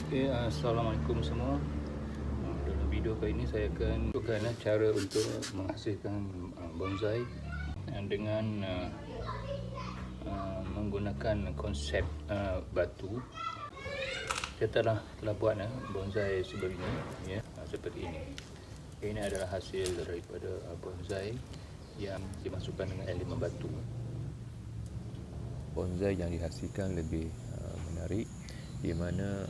Okay, Assalamualaikum semua. Dalam video kali ini saya akan tunjukkan cara untuk menghasilkan bonsai dengan menggunakan konsep batu. Saya telah buat bonsai sebelumnya, ya, seperti ini. Ini adalah hasil daripada bonsai yang dimasukkan dengan elemen batu. Bonsai yang dihasilkan lebih menarik, di mana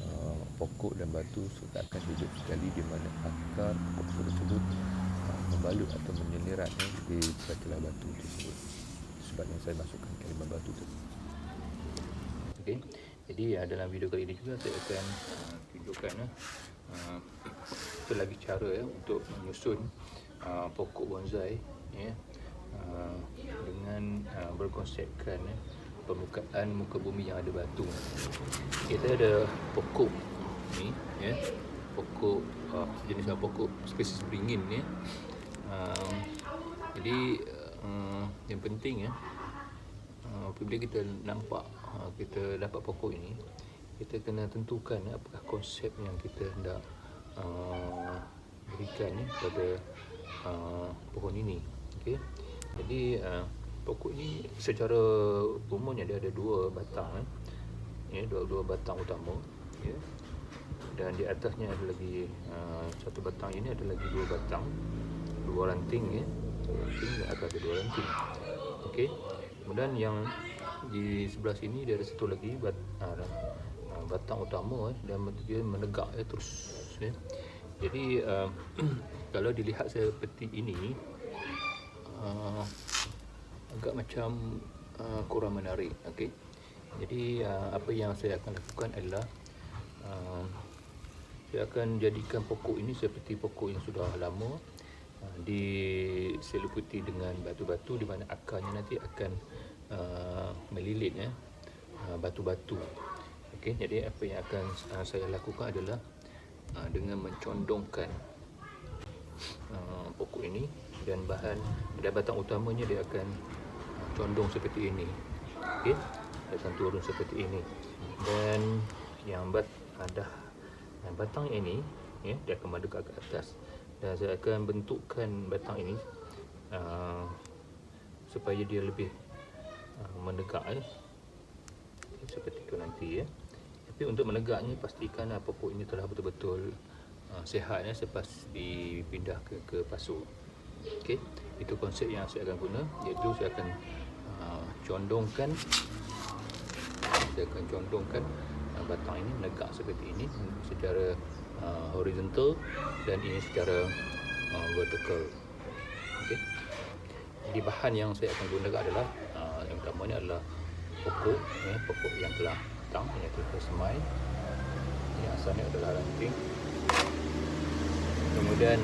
pokok dan batu akan hidup sekali, di mana akar pokok tersebut membalut atau menyelirat di celah batu tersebut. Sebab yang saya masukkan elemen batu tersebut. Okey, jadi dalam video kali ini juga saya akan tunjukkan lagi cara untuk menyusun pokok bonsai, ya, dengan berkonsepkan permukaan muka bumi yang ada batu. Kita ada pokok ni, ya, pokok sejenis pokok spesies beringin, ya. Jadi yang penting, ya, apabila kita nampak kita dapat pokok ini, kita kena tentukan apakah konsep yang kita hendak berikan pada pohon ini. Okey, jadi pokok ini secara umumnya dia ada dua batang, ya, dua batang utama, ya, dan di atasnya ada lagi satu batang. Ini ada lagi dua batang, dua ranting, ya, dua ranting, dan atas ada dua ranting. Okey, kemudian yang di sebelah sini dia ada satu lagi batang utama, dan dia menegak, terus, ya. Jadi kalau dilihat seperti ini, agak macam kurang menarik. Okey, jadi apa yang saya akan lakukan adalah saya akan jadikan pokok ini seperti pokok yang sudah lama, diseliputi dengan batu-batu, di mana akarnya nanti akan melilit, ya, batu-batu. Okey, jadi apa yang akan saya lakukan adalah dengan mencondongkan pokok ini, dan batang utamanya dia akan condong seperti ini. Okey, dia akan turun seperti ini, dan yang batang ini, ya, dia akan mendekat ke atas, dan saya akan bentukkan batang ini supaya dia lebih menegak, seperti itu nanti, ya. Tapi untuk menegaknya, pastikan pokok ini telah betul-betul sihat, selepas dipindah ke pasu. Okey, itu konsep yang saya akan guna, iaitu saya akan condongkan batang ini menegak seperti ini secara horizontal, dan ini secara vertical. Okey, jadi bahan yang saya akan gunakan adalah yang utamanya adalah pokok, pokok yang telah matang, iaitu semai, yang asalnya adalah ranting. Kemudian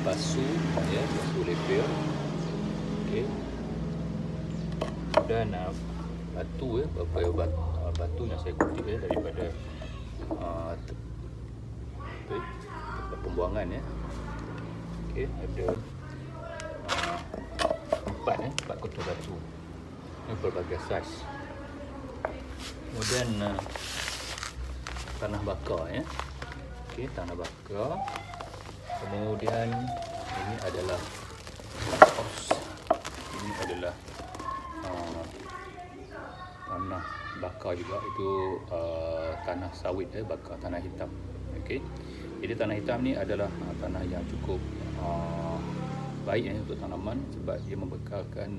pasu, ya, pasu lepir. Okey, kemudian batu, ya, beberapa batu yang saya kutip, daripada pembuangan, ya. Okey, ada empat kotak batu, berbagai saiz. Kemudian tanah bakar, ya. Okey, tanah bakar. Kemudian ini adalah ini adalah tanah bakar juga, itu tanah sawit, bakar, tanah hitam. Okey, jadi tanah hitam ni adalah tanah yang cukup baik, untuk tanaman, sebab dia membekalkan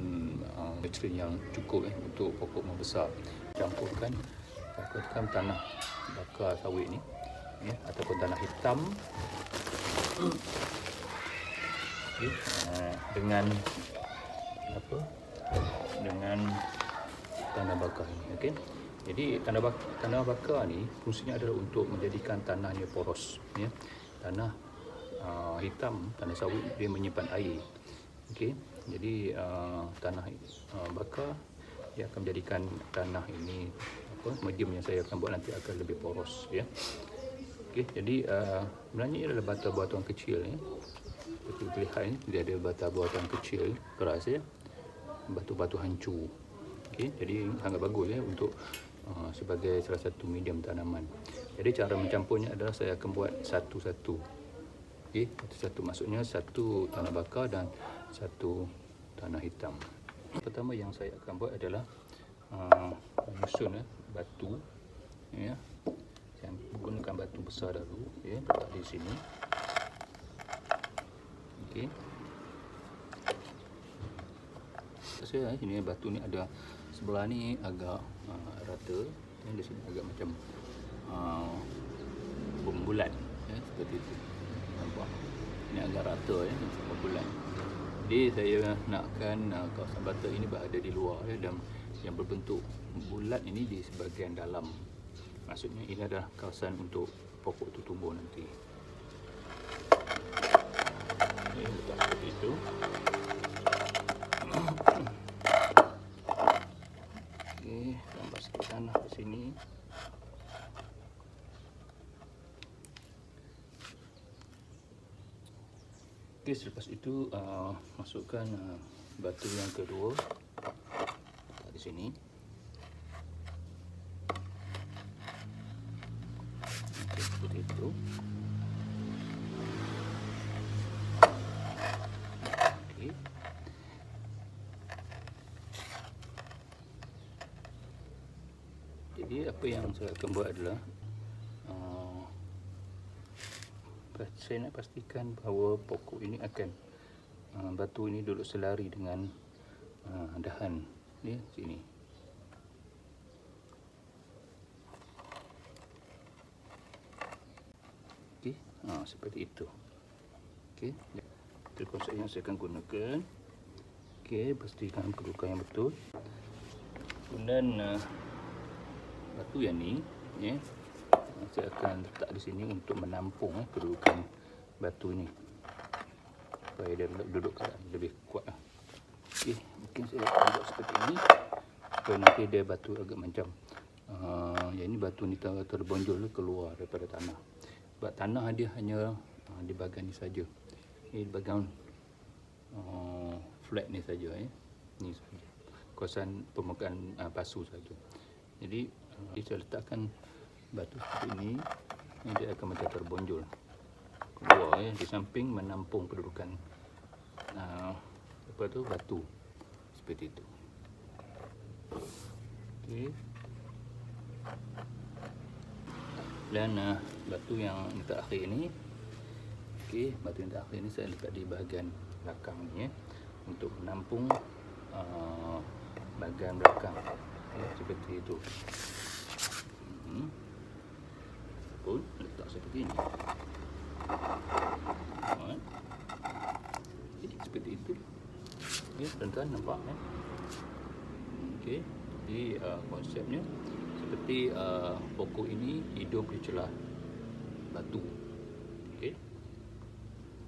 nutrien yang cukup, untuk pokok membesar. Campurkan tanah bakar sawit ni, ya, ataupun tanah hitam, okay, dengan tanah bakar ni. Okey, jadi tanah bakar ni fungsinya adalah untuk menjadikan tanahnya poros, ya. Tanah hitam, tanah sawit, dia menyimpan air. Okey, jadi tanah bakar dia akan menjadikan tanah ini, medium yang saya akan buat nanti akan lebih poros, ya. Okey, jadi sebenarnya ini adalah bata buatan kecil, ya. Seperti terlihat ini, dia ada bata buatan kecil keras, ya, batu-batu hancur. Okey, jadi sangat bagus, ya, untuk sebagai salah satu medium tanaman. Jadi cara mencampurnya adalah saya akan buat satu-satu. Okey, satu-satu maksudnya satu tanah bakar dan satu tanah hitam. Pertama yang saya akan buat adalah menyusun batu, ya. Saya gunakan batu besar dulu, ya, letak di sini. Okey. Saya ini batu ni ada sebelah ni agak rata, di sini agak macam bulat, ya, seperti itu. Nampak? Ini agak rata, ya, bulat. Jadi saya nakkan kawasan batu ini berada di luar, ya, dan yang berbentuk bulat ini di sebahagian dalam. Maksudnya ini adalah kawasan untuk pokok itu tumbuh nanti. Ini letak seperti itu. Okey, tambah sikit tanah di sini. Okey, selepas itu masukkan batu yang kedua di sini. Okey, seperti itu. Okey. Jadi apa yang saya akan buat adalah saya nak pastikan bahawa pokok ini akan batu ini duduk selari dengan dahan ni sini. Okey, seperti itu. Okey, itu konsep yang saya akan gunakan. Okey, pastikan kedudukan yang betul. Kemudian batu yang ni, ya, saya akan letak di sini untuk menampung kedudukan batu ni supaya dia duduk lebih kuat. Okey, mungkin saya akan buat seperti ini supaya nanti dia batu agak macam yang ni batu ni terbonjol keluar daripada tanah. Sebab tanah dia hanya di bahagian ni saja. Ini di bahagian flat ni saja, ya. Ni saja. Kawasan permukaan pasu saja. Jadi saya letakkan batu seperti ini, dia akan macam terbonjol keluar, ya, di samping menampung kedudukan batu seperti itu. Okey. Dan batu yang terakhir ini, okey, batu yang terakhir ini saya letak di bahagian belakang ni, ya, untuk menampung bahagian belakang, ya, seperti itu. Pun letak seperti ini. Seperti itu. Ya, tuan-tuan nampak, ya. Okey, jadi konsepnya seperti pokok ini hidup di celah batu. Okey.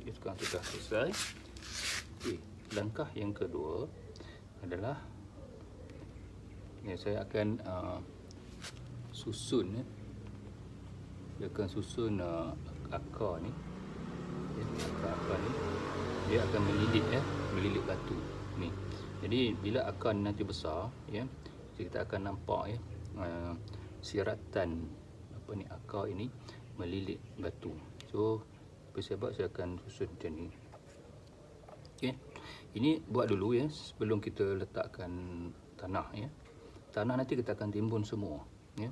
Okay, sekarang sudah selesai. Okey, langkah yang kedua adalah saya akan susun, ya. Dia akan susun akar ni, ya, akar ni dia akan melilit batu ni. Jadi bila akar ni nanti besar, ya, kita akan nampak, ya, siratan akar ini melilit batu. So apa saya buat, saya akan susun macam ni. Okey, ini buat dulu, ya, sebelum kita letakkan tanah, ya. Tanah nanti kita akan timbun semua, ya.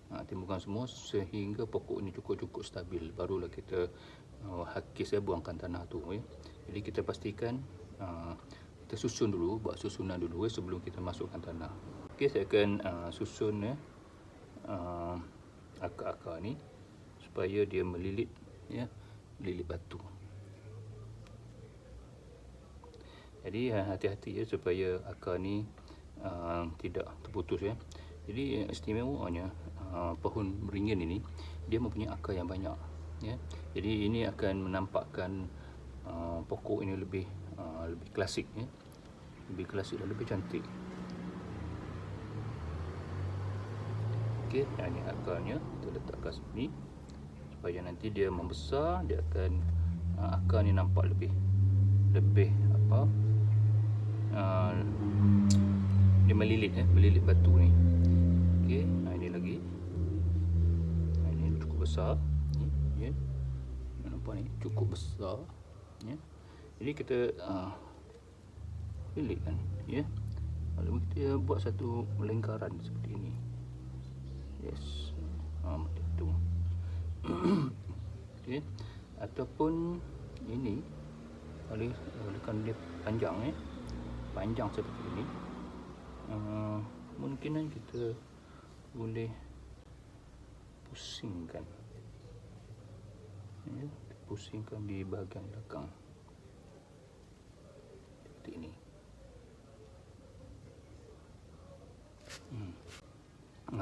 Timbunkan semua sehingga pokok ini cukup stabil, barulah kita hakis, buangkan tanah tu, ya. Jadi kita pastikan kita susun dulu, buat susunan dulu, ya, sebelum kita masukkan tanah. Okey, saya akan susun, ya, akar-akar ni supaya dia melilit, ya, melilit batu. Jadi hati-hati, ya, supaya akar ni tidak terputus, ya. Jadi istimewanya pohon beringin ini dia mempunyai akar yang banyak, ya. Jadi ini akan menampakkan pokok ini lebih klasik, ya. Lebih klasik dan lebih cantik. Okey, ini akarnya kita letakkan sini supaya nanti dia membesar, dia akan akar ni nampak lebih dia melilit, melilit batu ni. Okey, ini lagi. Ini cukup besar. Ni, ya. Nampak ni cukup besar. Ya. Jadi kita pilihkan, ya. Lalu kita buat satu lingkaran seperti ini. Yes. Macam tu. Okey. Ataupun ini olehkan dia panjang, panjang seperti ini. Mungkinan kita boleh pusingkan, ya, pusingkan di bahagian belakang seperti ini.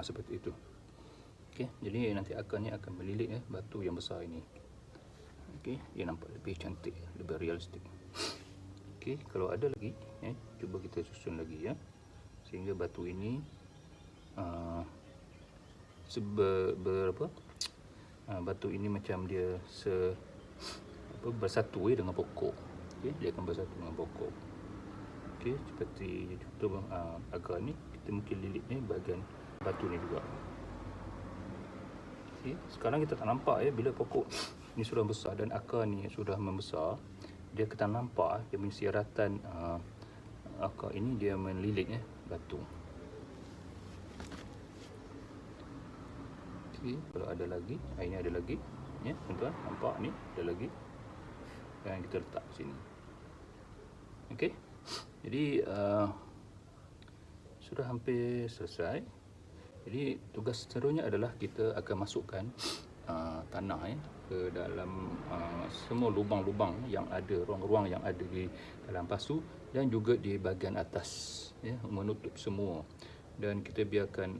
Seperti itu. Okey, jadi nanti akarnya akan melilit batu yang besar ini. Okey, dia nampak lebih cantik, lebih realistik. Okey, kalau ada lagi, cuba kita susun lagi, ya, sehingga batu ini batu ini macam dia bersatu dengan pokok. Okey, dia akan bersatu dengan pokok. Okey, seperti contoh akar ni, kita mungkin lilit bahagian batu ni juga. Okay. Sekarang kita tak nampak, bila pokok ni sudah besar dan akar ni sudah membesar, dia kita nampak dia punya siaratan akar ini dia melilit batu. Okay. Kalau ada lagi, ini ada lagi, ya, tuan-tuan nampak ni ada lagi, dan kita letak sini. Okey. Jadi sudah hampir selesai. Jadi tugas seterusnya adalah kita akan masukkan tanah ke dalam semua lubang-lubang yang ada, ruang-ruang yang ada di dalam pasu dan juga di bahagian atas, ya, menutup semua. Dan kita biarkan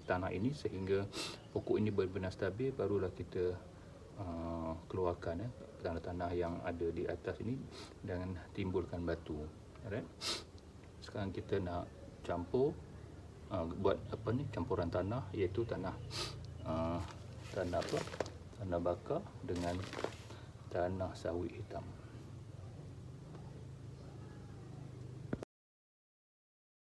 tanah ini sehingga pokok ini benar-benar stabil, barulah kita keluarkan tanah-tanah yang ada di atas ini dan timbulkan batu. Alright. Sekarang kita nak campur, buat campuran tanah, iaitu tanah bakar dengan tanah sawit hitam.